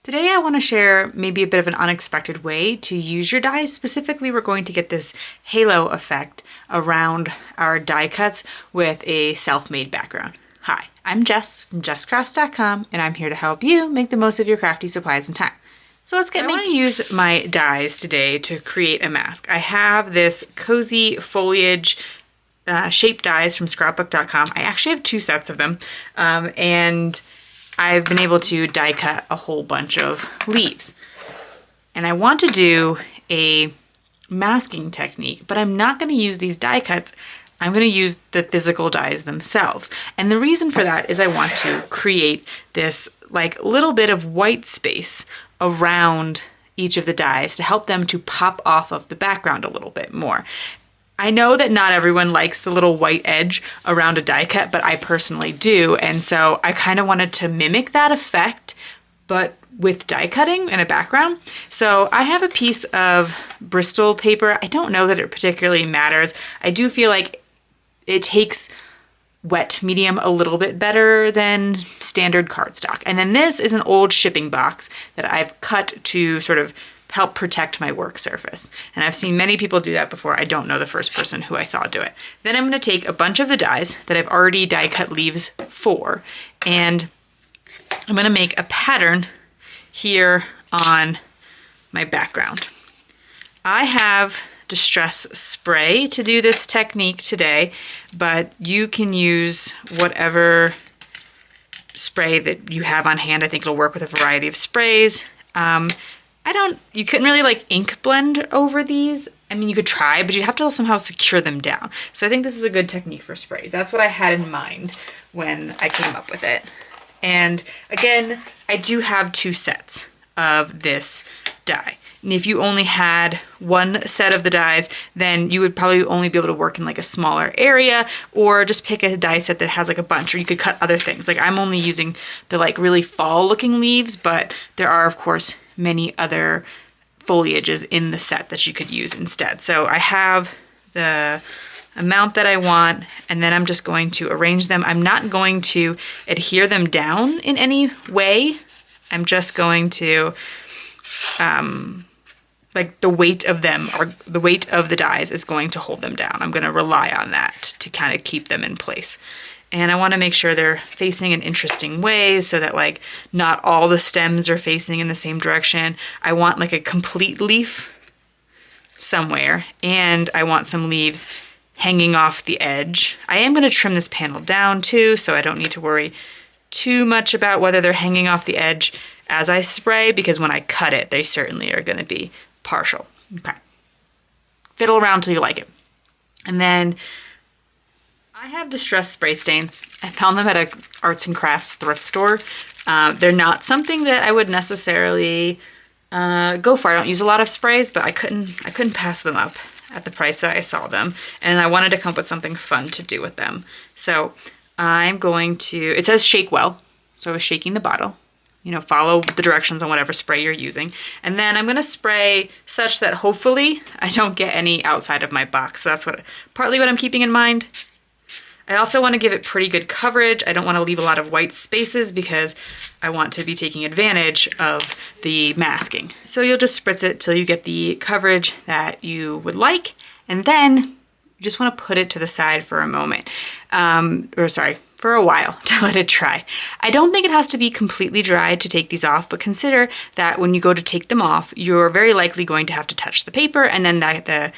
Today I want to share maybe a bit of an unexpected way to use your dies. Specifically, we're going to get this halo effect around our die cuts with a self-made background. Hi, I'm Jess from JessCrafts.com, and I'm here to help you make the most of your crafty supplies and time. So let's get I want to use my dies today to create a mask. I have this cozy foliage shape dies from scrapbook.com. I actually have 2 sets of them, and I've been able to die cut a whole bunch of leaves. And I want to do a masking technique, but I'm not going to use these die cuts. I'm going to use the physical dies themselves. And the reason for that is I want to create this like little bit of white space around each of the dies to help them to pop off of the background a little bit more. I know that not everyone likes the little white edge around a die cut, but I personally do. And so I kind of wanted to mimic that effect, but with die cutting and a background. So I have a piece of Bristol paper. I don't know that it particularly matters. I do feel like it takes wet medium a little bit better than standard cardstock. And then this is an old shipping box that I've cut to sort of help protect my work surface. And I've seen many people do that before. I don't know the first person who I saw do it. Then I'm going to take a bunch of the dies that I've already die cut leaves for, and I'm going to make a pattern here on my background. I have distress spray to do this technique today, but you can use whatever spray that you have on hand. I think it'll work with a variety of sprays. You couldn't really like ink blend over these. I mean, you could try, but you have to somehow secure them down. So I think this is a good technique for sprays. That's what I had in mind when I came up with it. And again, I do have 2 sets of this die. And if you only had 1 set of the dies, then you would probably only be able to work in like a smaller area, or just pick a die set that has like a bunch, or you could cut other things. Like I'm only using the like really fall looking leaves, but there are of course many other foliages in the set that you could use instead. So I have the amount that I want, and then I'm just going to arrange them. I'm not going to adhere them down in any way. I'm just going to, like the weight of them, or the weight of the dies is going to hold them down. I'm going to rely on that to kind of keep them in place. And I want to make sure they're facing in interesting ways so that like not all the stems are facing in the same direction. I want like a complete leaf somewhere, and I want some leaves hanging off the edge. I am going to trim this panel down too, so I don't need to worry too much about whether they're hanging off the edge as I spray, because when I cut it, they certainly are going to be partial. Okay. Fiddle around till you like it. And then I have distress spray stains. I found them at a arts and crafts thrift store. They're not something that I would necessarily go for. I don't use a lot of sprays, but I couldn't pass them up at the price that I saw them, and I wanted to come up with something fun to do with them. So I'm going to, it says shake well, so I was shaking the bottle. You know, follow the directions on whatever spray you're using. And then I'm gonna spray such that hopefully I don't get any outside of my box. So that's partly what I'm keeping in mind. I also want to give it pretty good coverage. I don't want to leave a lot of white spaces because I want to be taking advantage of the masking. So you'll just spritz it till you get the coverage that you would like, and then you just want to put it to the side for a moment. For a while to let it dry. I don't think it has to be completely dry to take these off, but consider that when you go to take them off, you're very likely going to have to touch the paper, and then the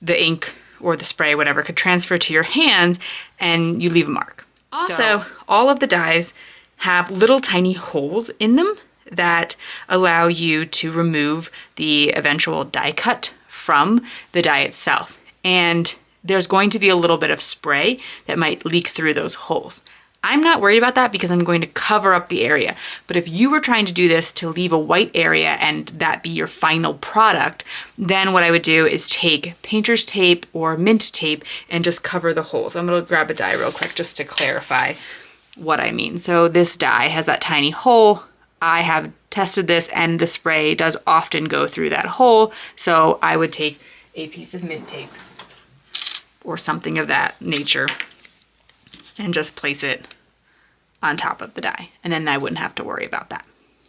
ink or the spray, whatever, could transfer to your hands and you leave a mark. Also, all of the dies have little tiny holes in them that allow you to remove the eventual die cut from the die itself. And there's going to be a little bit of spray that might leak through those holes. I'm not worried about that because I'm going to cover up the area. But if you were trying to do this to leave a white area and that be your final product, then what I would do is take painter's tape or mint tape and just cover the holes. I'm gonna grab a die real quick just to clarify what I mean. So this die has that tiny hole. I have tested this, and the spray does often go through that hole. So I would take a piece of mint tape or something of that nature and just place it on top of the die. And then I wouldn't have to worry about that.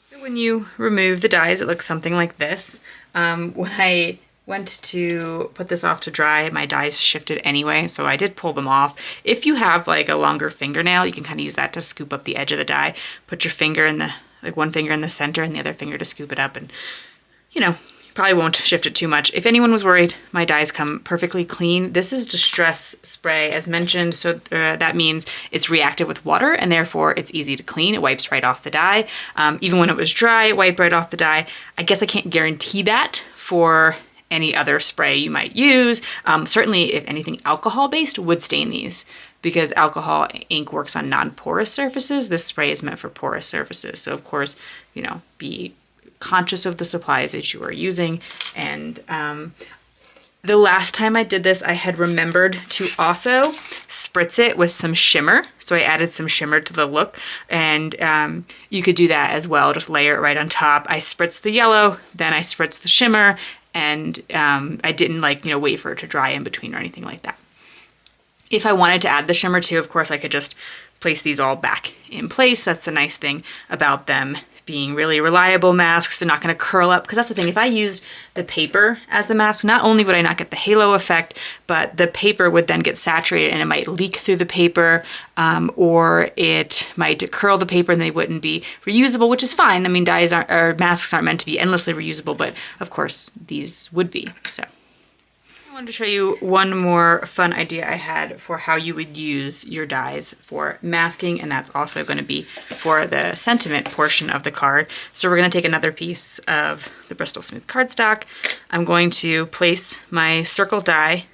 So when you remove the dyes, it looks something like this. When I went to put this off to dry, my dyes shifted anyway, so I did pull them off. If you have like a longer fingernail, you can kind of use that to scoop up the edge of the dye. Put your finger in the, like one finger in the center and the other finger to scoop it up, and you know, probably won't shift it too much. If anyone was worried, my dyes come perfectly clean. This is distress spray as mentioned, so that means it's reactive with water and therefore it's easy to clean. It wipes right off the dye. Even when it was dry, it wiped right off the dye. I guess I can't guarantee that for any other spray you might use. Certainly if anything alcohol-based would stain these, because alcohol ink works on non-porous surfaces. This spray is meant for porous surfaces. So of course, you know, be conscious of the supplies that you are using. And the last time I did this, I had remembered to also spritz it with some shimmer. So I added some shimmer to the look, and you could do that as well. Just layer it right on top. I spritzed the yellow, then I spritzed the shimmer, and I didn't like, you know, wait for it to dry in between or anything like that. If I wanted to add the shimmer too, of course, I could just place these all back in place. That's the nice thing about them being really reliable masks. They're not going to curl up, because that's the thing. If I used the paper as the mask, not only would I not get the halo effect, but the paper would then get saturated and it might leak through the paper, or it might curl the paper and they wouldn't be reusable, which is fine. I mean, dyes aren't, or masks aren't meant to be endlessly reusable, but of course these would be. So I wanted to show you one more fun idea I had for how you would use your dyes for masking, and that's also going to be for the sentiment portion of the card. So we're going to take another piece of the Bristol Smooth cardstock. I'm going to place my circle die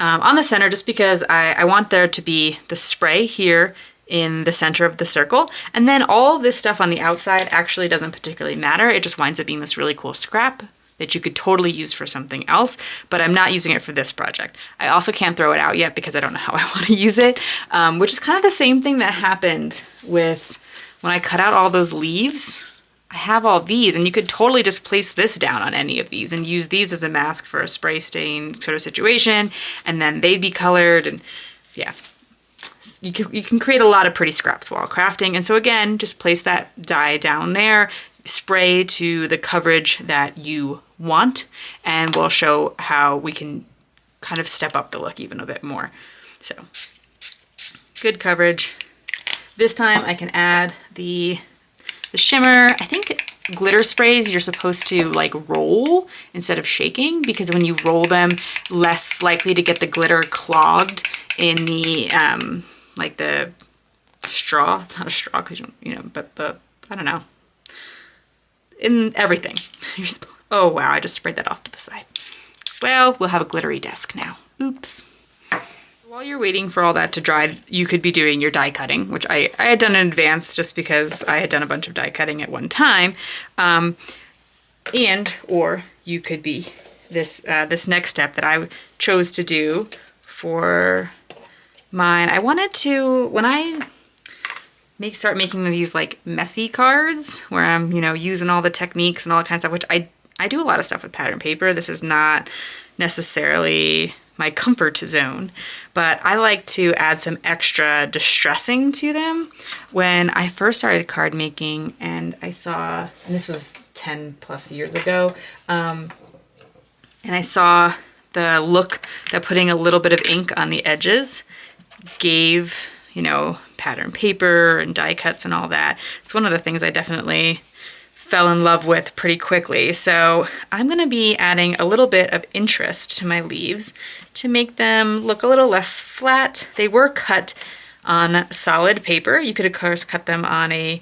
on the center, just because I want there to be the spray here in the center of the circle, and then all this stuff on the outside actually doesn't particularly matter. It just winds up being this really cool scrap that you could totally use for something else, but I'm not using it for this project. I also can't throw it out yet because I don't know how I want to use it, which is kind of the same thing that happened with when I cut out all those leaves. I have all these, and you could totally just place this down on any of these and use these as a mask for a spray stain sort of situation, and then they'd be colored, and yeah. You can create a lot of pretty scraps while crafting, and so again, just place that die down there, spray to the coverage that you want, and we'll show how we can kind of step up the look even a bit more. So good coverage. This time I can add the shimmer. I think glitter sprays you're supposed to like roll instead of shaking, because when you roll them, less likely to get the glitter clogged in the like the straw. It's not a straw because you know, but the, I don't know, in everything. Oh wow, I just sprayed that off to the side. Well, we'll have a glittery desk now. Oops. While you're waiting for all that to dry, you could be doing your die cutting, which I had done in advance just because I had done a bunch of die cutting at one time. Or you could be this next step that I chose to do for mine. I wanted to, when I start making these like messy cards where I'm, you know, using all the techniques and all that kind of stuff, which I do a lot of stuff with pattern paper. This is not necessarily my comfort zone, but I like to add some extra distressing to them. When I first started card making, and I saw, and this was 10 plus years ago, and I saw the look that putting a little bit of ink on the edges gave, you know, pattern paper and die cuts and all that. It's one of the things I definitely fell in love with pretty quickly. So I'm going to be adding a little bit of interest to my leaves to make them look a little less flat. They were cut on solid paper. You could of course cut them on a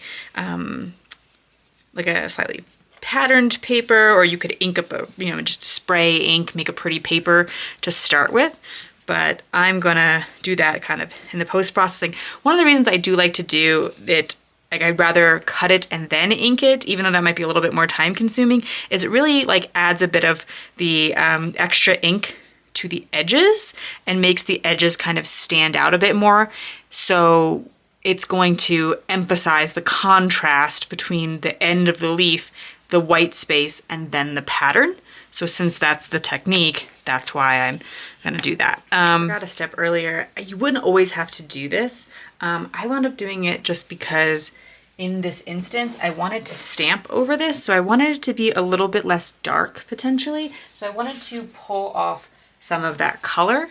like a slightly patterned paper, or you could ink up a, you know, just spray ink, make a pretty paper to start with. But I'm gonna do that kind of in the post-processing. One of the reasons I do like to do it, like I'd rather cut it and then ink it, even though that might be a little bit more time consuming, is it really like adds a bit of the extra ink to the edges and makes the edges kind of stand out a bit more. So it's going to emphasize the contrast between the end of the leaf, the white space, and then the pattern. So since that's the technique, that's why I'm gonna do that. I forgot a step earlier. You wouldn't always have to do this. I wound up doing it just because in this instance, I wanted to stamp over this, so I wanted it to be a little bit less dark potentially. So I wanted to pull off some of that color.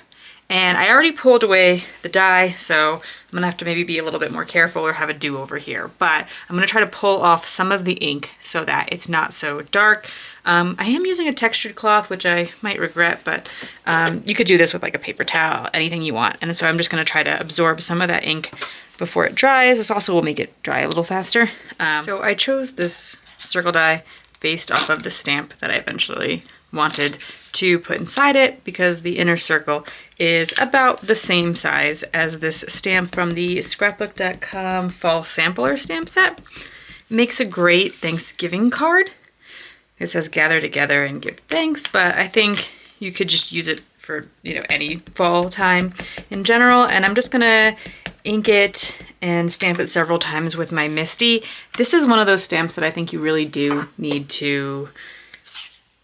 And I already pulled away the dye, so I'm gonna have to maybe be a little bit more careful or have a do-over here. But I'm gonna try to pull off some of the ink so that it's not so dark. I am using a textured cloth, which I might regret, but you could do this with like a paper towel, anything you want. And so I'm just gonna try to absorb some of that ink before it dries. This also will make it dry a little faster. So I chose this circle die based off of the stamp that I eventually wanted to put inside it, because the inner circle is about the same size as this stamp from the scrapbook.com fall sampler stamp set. Makes a great Thanksgiving card. It says gather together and give thanks, but I think you could just use it for, you know, any fall time in general. And I'm just gonna ink it and stamp it several times with my MISTI. This is one of those stamps that I think you really do need to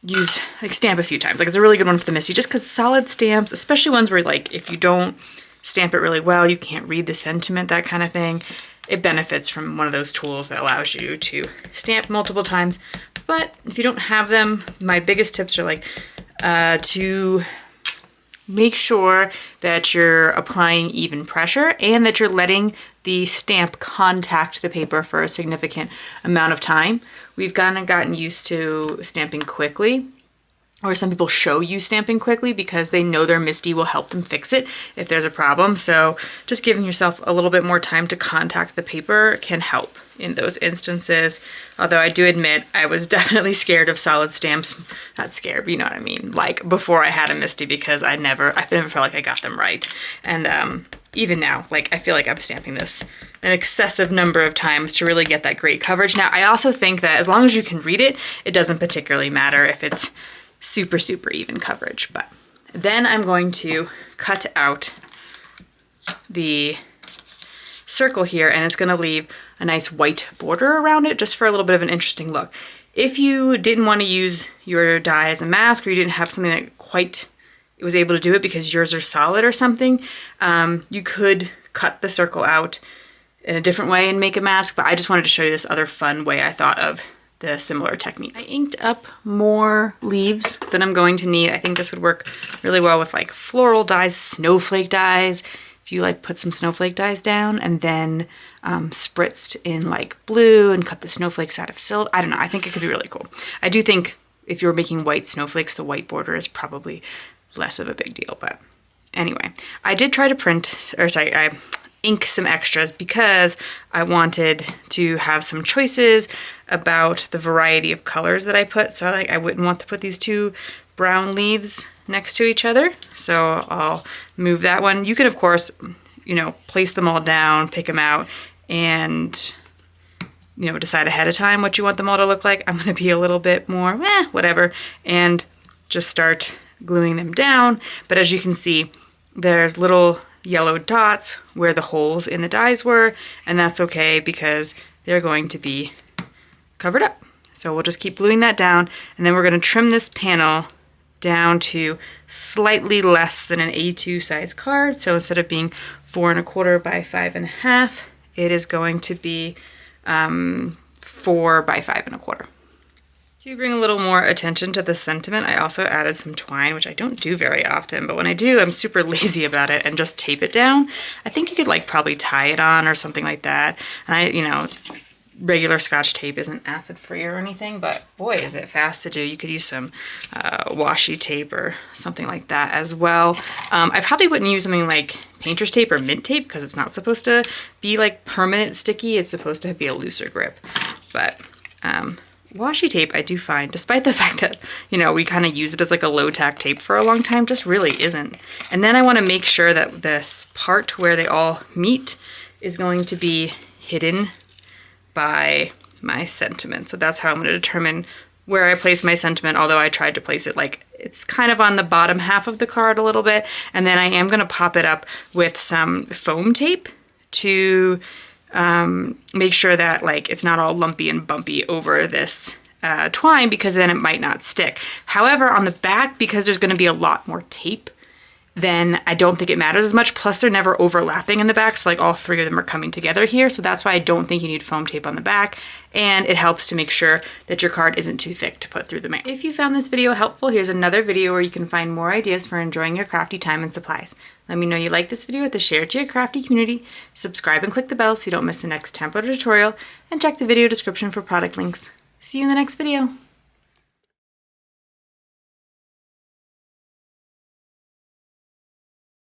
use, like, stamp a few times. Like, it's a really good one for the MISTI, just because solid stamps, especially ones where, like, if you don't stamp it really well, you can't read the sentiment, that kind of thing. It benefits from one of those tools that allows you to stamp multiple times. But if you don't have them, my biggest tips are like to make sure that you're applying even pressure and that you're letting the stamp contact the paper for a significant amount of time. We've kind of gotten used to stamping quickly, or some people show you stamping quickly because they know their MISTI will help them fix it if there's a problem. So just giving yourself a little bit more time to contact the paper can help in those instances. Although I do admit I was definitely scared of solid stamps. Not scared, but you know what I mean. Like, before I had a MISTI, because I never felt like I got them right. And even now, like, I feel like I'm stamping this an excessive number of times to really get that great coverage. Now, I also think that as long as you can read it, it doesn't particularly matter if it's super, super even coverage. But then I'm going to cut out the circle here, and it's going to leave a nice white border around it just for a little bit of an interesting look. If you didn't want to use your die as a mask, or you didn't have something that quite was able to do it because yours are solid or something, you could cut the circle out in a different way and make a mask. But I just wanted to show you this other fun way I thought of the similar technique. I inked up more leaves than I'm going to need. I think this would work really well with like floral dies, snowflake dies. If you like put some snowflake dies down and then spritzed in like blue and cut the snowflakes out of silk. I don't know, I think it could be really cool. I do think if you're making white snowflakes, the white border is probably less of a big deal, but anyway. I did try to I ink some extras because I wanted to have some choices about the variety of colors that I put. So I wouldn't want to put these two brown leaves next to each other. So I'll move that one. You could, of course, you know, place them all down, pick them out, and, you know, decide ahead of time what you want them all to look like. I'm going to be a little bit more, whatever, and just start gluing them down. But as you can see, there's little yellow dots where the holes in the dies were, and that's okay because they're going to be covered up. So we'll just keep gluing that down, and then we're going to trim this panel down to slightly less than an A2 size card. So instead of being 4 1/4 by 5 1/2, it is going to be 4 by 5 1/4. To bring a little more attention to the sentiment, I also added some twine, which I don't do very often, but when I do, I'm super lazy about it and just tape it down. I think you could like probably tie it on or something like that. And you know, regular Scotch tape isn't acid free or anything, but boy, is it fast to do. You could use some washi tape or something like that as well. I probably wouldn't use something like painter's tape or mint tape because it's not supposed to be like permanent sticky. It's supposed to be a looser grip. But washi tape, I do find, despite the fact that, you know, we kind of use it as like a low tack tape for a long time, just really isn't. And then I want to make sure that this part where they all meet is going to be hidden by my sentiment. So that's how I'm going to determine where I place my sentiment, although I tried to place it like it's kind of on the bottom half of the card a little bit. And then I am going to pop it up with some foam tape to make sure that like it's not all lumpy and bumpy over this twine, because then it might not stick. However, on the back, because there's going to be a lot more tape then I don't think it matters as much. Plus they're never overlapping in the back, so like all three of them are coming together here. So that's why I don't think you need foam tape on the back, and it helps to make sure that your card isn't too thick to put through the mail. If you found this video helpful, here's another video where you can find more ideas for enjoying your crafty time and supplies. Let me know you like this video with a share to your crafty community, subscribe and click the bell so you don't miss the next template or tutorial, and check the video description for product links. See you in the next video.